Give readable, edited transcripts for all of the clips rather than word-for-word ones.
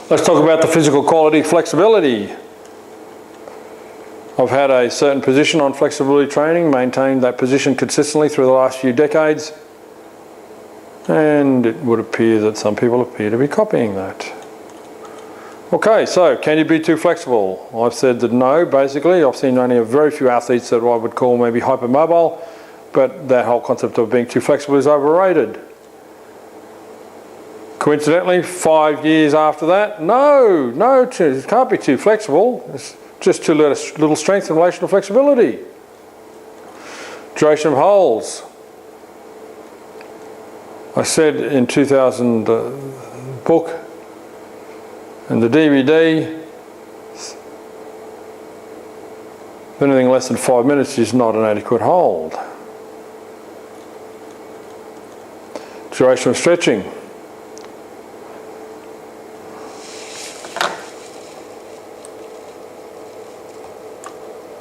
Let's talk about the physical quality flexibility. I've had a certain position on flexibility training, maintained that position consistently through the last few decades, and it would appear that some people appear to be copying that. Okay, so can you be too flexible? I've said that no, basically. I've seen only a very few athletes that I would call maybe hypermobile, but that whole concept of being too flexible is overrated. Coincidentally, 5 years after that, no, it can't be too flexible. It's just too little strength in relation to flexibility. Duration of holes. I said in 2000 book and the DVD, anything less than 5 minutes is not an adequate hold. Duration of stretching.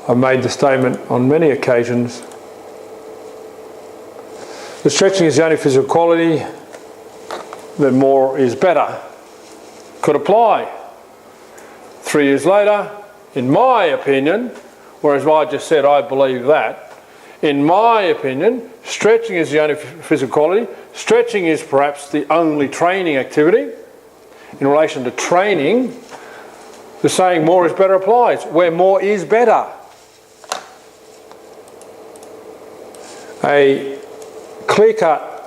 I've made the statement on many occasions that stretching is the only physical quality that more is better could apply. 3 years later, in my opinion, whereas I just said I believe that, in my opinion, stretching is the only physical quality. Stretching is perhaps the only training activity. In relation to training, the saying more is better applies, where more is better. A clear-cut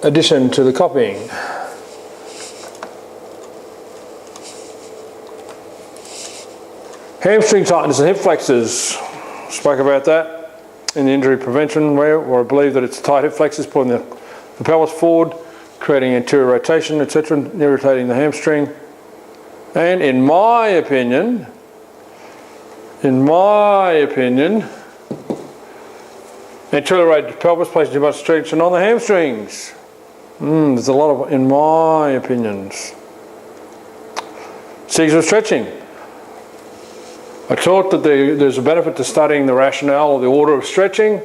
addition to the copying. Hamstring tightness and hip flexors. Spoke about that in the injury prevention where I believe that it's tight hip flexors pulling the pelvis forward, creating anterior rotation, etc., irritating the hamstring. And in my opinion, anterior rotated pelvis placing too much stretching on the hamstrings. There's a lot of, in my opinions. Sequence of stretching. I taught that there's a benefit to studying the rationale or the order of stretching,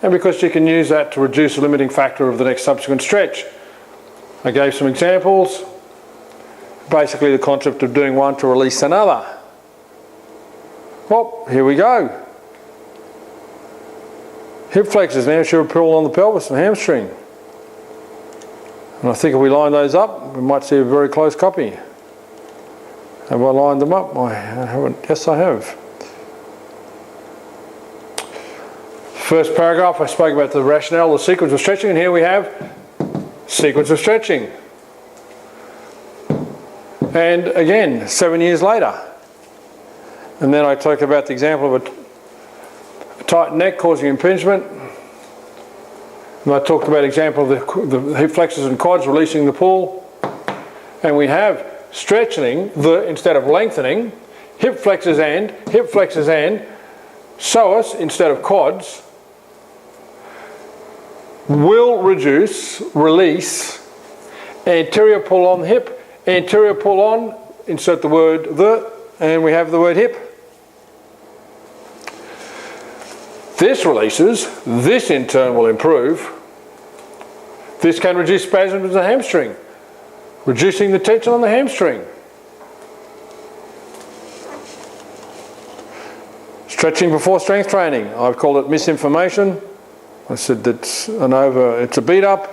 and because you can use that to reduce the limiting factor of the next subsequent stretch. I gave some examples. Basically the concept of doing one to release another. Well, here we go. Hip flexors, now should pull on the pelvis and hamstring. And I think if we line those up, we might see a very close copy. Have I lined them up? I haven't. Yes, I have. First paragraph, I spoke about the rationale, the sequence of stretching, and here we have sequence of stretching. And again, 7 years later. And then I talked about the example of a tight neck causing impingement. And I talked about example of the hip flexors and quads releasing the pull. And we have stretching, instead of lengthening, hip flexors and psoas instead of quads will release anterior pull on the hip, anterior pull on, insert the word and we have the word hip. This releases, this in turn will improve. This can reduce spasms of the hamstring, reducing the tension on the hamstring. Stretching before strength training. I've called it misinformation. I said it's a beat up.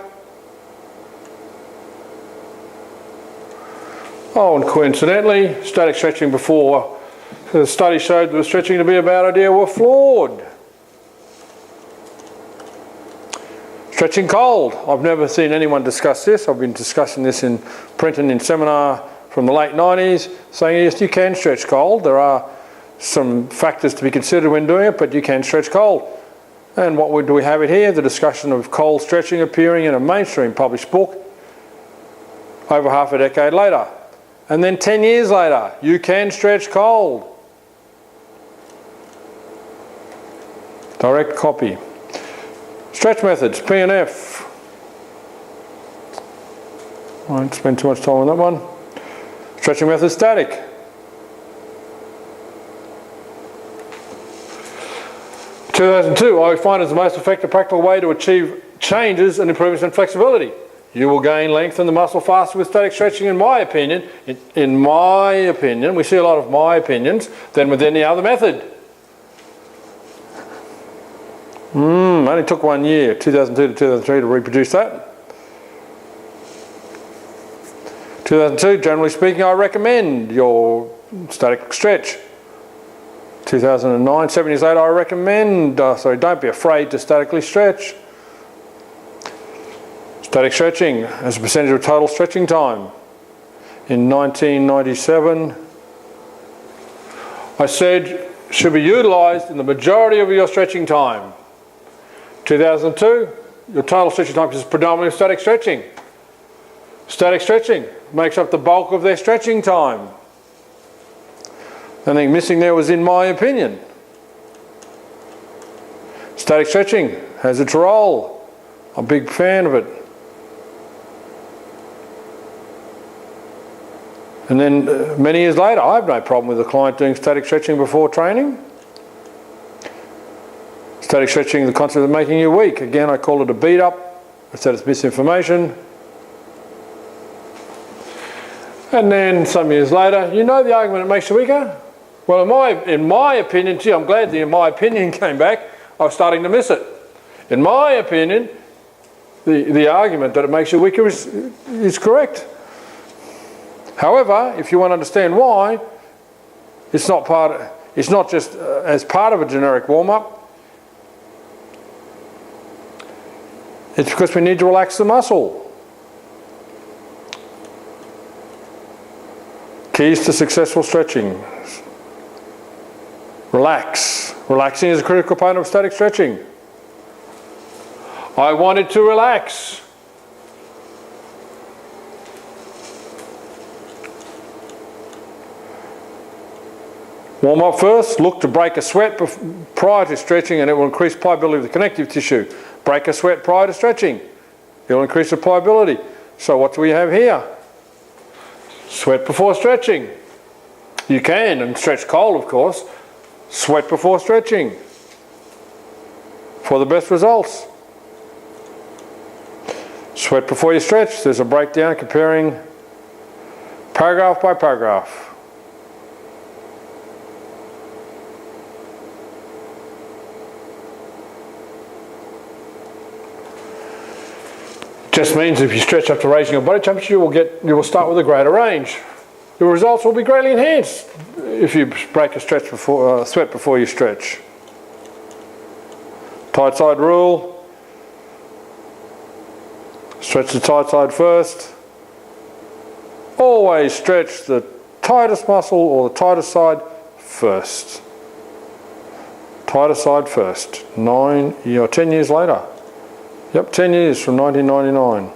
Oh, and coincidentally, static stretching before the study showed that stretching to be a bad idea were flawed. Stretching cold. I've never seen anyone discuss this. I've been discussing this in print and in seminar from the late 90s, saying yes, you can stretch cold. There are some factors to be considered when doing it, but you can stretch cold. And do we have it here? The discussion of cold stretching appearing in a mainstream published book over half a decade later. And then 10 years later, you can stretch cold. Direct copy. Stretch methods, P and F. I won't spend too much time on that one. Stretching method, static. In 2002, I find it's the most effective practical way to achieve changes and improvements in flexibility. You will gain length in the muscle faster with static stretching, in my opinion. In my opinion, we see a lot of my opinions, than with any other method. Only took 1 year, 2002 to 2003, to reproduce that. 2002, generally speaking, I recommend your static stretch. 2009, 7 years later, I recommend, don't be afraid to statically stretch. Static stretching as a percentage of total stretching time. In 1997, I said should be utilised in the majority of your stretching time. 2002, your total stretching time is predominantly static stretching. Static stretching makes up the bulk of their stretching time. The thing missing there was in my opinion. Static stretching has its role. I'm a big fan of it. And then many years later, I have no problem with a client doing static stretching before training. Static stretching, the concept of making you weak. Again, I call it a beat up. I said it's misinformation. And then some years later, you know the argument it makes you weaker? Well, in my opinion, gee, I'm glad the in my opinion came back. I was starting to miss it. In my opinion, the argument that it makes you weaker is correct. However, if you want to understand why, it's not just as part of a generic warm-up. It's because we need to relax the muscle. Keys to successful stretching. Relax. Relaxing is a critical component of static stretching. I wanted to relax. Warm up first, look to break a sweat prior to stretching, and it will increase pliability of the connective tissue. Break a sweat prior to stretching. It will increase the pliability. So what do we have here? Sweat before stretching. You can, and stretch cold of course. Sweat before stretching for the best results. Sweat before you stretch. There's a breakdown comparing paragraph by paragraph. Just means if you stretch up to raising your body temperature, you will start with a greater range. Your results will be greatly enhanced if you break a sweat before you stretch. Tight side rule. Stretch the tight side first. Always stretch the tightest muscle or the tightest side first. Tightest side first. 10 years later. Yep, 10 years from 1999.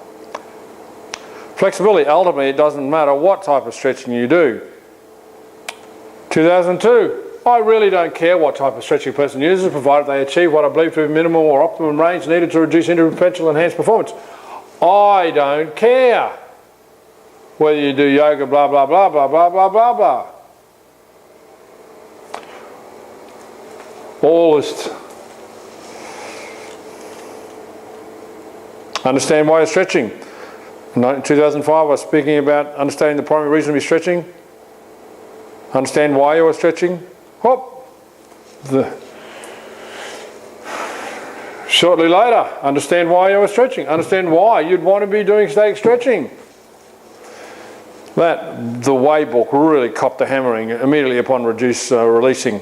Flexibility, ultimately it doesn't matter what type of stretching you do. 2002, I really don't care what type of stretching a person uses, provided they achieve what I believe to be minimum or optimum range needed to reduce injury potential and enhance performance. I don't care whether you do yoga, blah, blah, blah, blah, blah, blah, blah, blah. All this. Understand why you're stretching. In 2005 I was speaking about understanding the primary reason to be stretching. Understand why you are stretching. Shortly later, understand why you are stretching. Understand why you'd want to be doing static stretching. The Way book really copped the hammering immediately upon releasing.